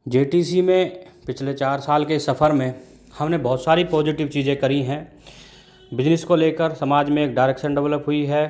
JTC में पिछले 4 साल के सफ़र में हमने बहुत सारी पॉजिटिव चीज़ें करी हैं। बिजनेस को लेकर समाज में एक डायरेक्शन डेवलप हुई है।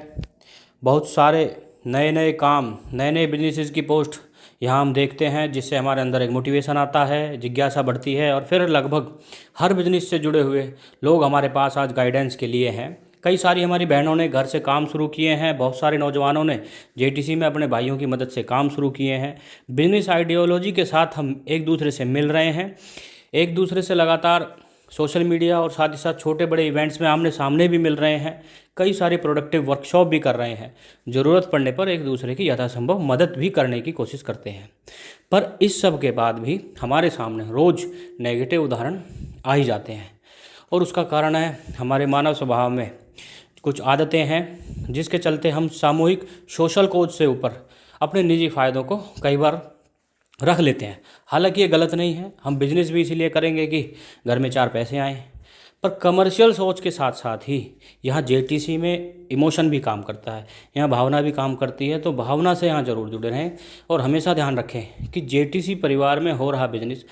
बहुत सारे नए नए काम, नए नए बिजनेसेस की पोस्ट यहाँ हम देखते हैं, जिससे हमारे अंदर एक मोटिवेशन आता है, जिज्ञासा बढ़ती है और फिर लगभग हर बिजनेस से जुड़े हुए लोग हमारे पास आज गाइडेंस के लिए हैं। कई सारी हमारी बहनों ने घर से काम शुरू किए हैं, बहुत सारे नौजवानों ने जेटीसी में अपने भाइयों की मदद से काम शुरू किए हैं। बिजनेस आइडियोलॉजी के साथ हम एक दूसरे से मिल रहे हैं, एक दूसरे से लगातार सोशल मीडिया और साथ ही साथ छोटे बड़े इवेंट्स में आमने सामने भी मिल रहे हैं। कई सारी प्रोडक्टिव वर्कशॉप भी कर रहे हैं। ज़रूरत पड़ने पर एक दूसरे की यथासंभव मदद भी करने की कोशिश करते हैं। पर इस सब के बाद भी हमारे सामने रोज़ नेगेटिव उदाहरण आ ही जाते हैं, और उसका कारण है हमारे मानव स्वभाव में कुछ आदतें हैं, जिसके चलते हम सामूहिक सोशल कोज से ऊपर अपने निजी फ़ायदों को कई बार रख लेते हैं। हालांकि ये गलत नहीं है, हम बिजनेस भी इसीलिए करेंगे कि घर में 4 पैसे आएँ। पर कमर्शियल सोच के साथ साथ ही यहाँ जेटीसी में इमोशन भी काम करता है, यहाँ भावना भी काम करती है। तो भावना से यहाँ ज़रूर जुड़े रहें और हमेशा ध्यान रखें कि जेटीसी परिवार में हो रहा बिजनेस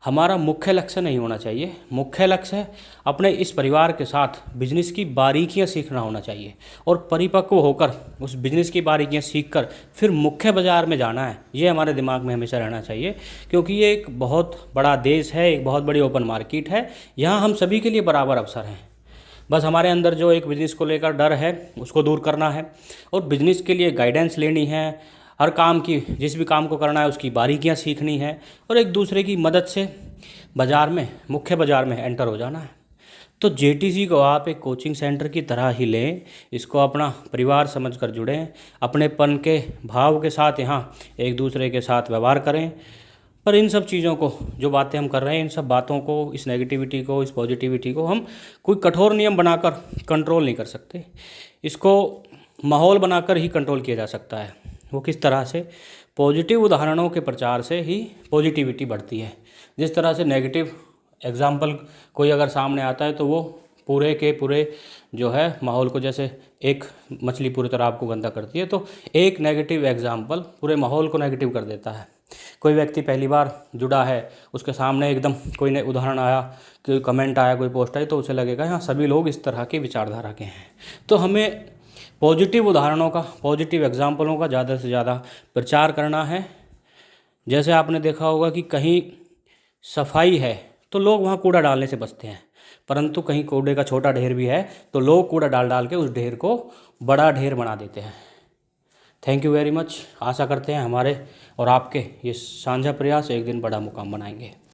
हमारा मुख्य लक्ष्य नहीं होना चाहिए। मुख्य लक्ष्य है अपने इस परिवार के साथ बिजनेस की बारीकियां सीखना होना चाहिए, और परिपक्व होकर उस बिजनेस की बारीकियां सीखकर फिर मुख्य बाज़ार में जाना है। ये हमारे दिमाग में हमेशा रहना चाहिए, क्योंकि ये एक बहुत बड़ा देश है, एक बहुत बड़ी ओपन मार्केट है। यहाँ हम सभी के लिए बराबर अवसर हैं। बस हमारे अंदर जो एक बिज़नेस को लेकर डर है उसको दूर करना है, और बिज़नेस के लिए गाइडेंस लेनी है। हर काम की, जिस भी काम को करना है उसकी बारीकियां सीखनी है, और एक दूसरे की मदद से बाज़ार में, मुख्य बाज़ार में एंटर हो जाना है। तो जेटीसी को आप एक कोचिंग सेंटर की तरह ही लें, इसको अपना परिवार समझकर जुड़ें, अपनेपन के भाव के साथ यहाँ एक दूसरे के साथ व्यवहार करें। पर इन सब चीज़ों को, जो बातें हम कर रहे हैं, इन सब बातों को, इस नेगेटिविटी को, इस पॉजिटिविटी को हम कोई कठोर नियम बनाकर कंट्रोल नहीं कर सकते। इसको माहौल बनाकर ही कंट्रोल किया जा सकता है। वो किस तरह से? पॉजिटिव उदाहरणों के प्रचार से ही पॉजिटिविटी बढ़ती है। जिस तरह से नेगेटिव एग्जाम्पल कोई अगर सामने आता है तो वो पूरे के पूरे जो है माहौल को, जैसे एक मछली पूरी तरह आपको गंदा करती है, तो एक नेगेटिव एग्जाम्पल पूरे माहौल को नेगेटिव कर देता है। कोई व्यक्ति पहली बार जुड़ा है, उसके सामने एकदम कोई उदाहरण आया, कोई कमेंट आया, कोई पोस्ट आई, तो उसे लगेगा यहाँ सभी लोग इस तरह की विचारधारा के हैं। तो हमें पॉजिटिव उदाहरणों का, पॉजिटिव एग्जाम्पलों का ज़्यादा से ज़्यादा प्रचार करना है। जैसे आपने देखा होगा कि कहीं सफाई है तो लोग वहाँ कूड़ा डालने से बचते हैं, परंतु कहीं कूड़े का छोटा ढेर भी है तो लोग कूड़ा डाल डाल के उस ढेर को बड़ा ढेर बना देते हैं। Thank you very much. आशा करते हैं हमारे और आपके ये साझा प्रयास एक दिन बड़ा मुकाम बनाएंगे।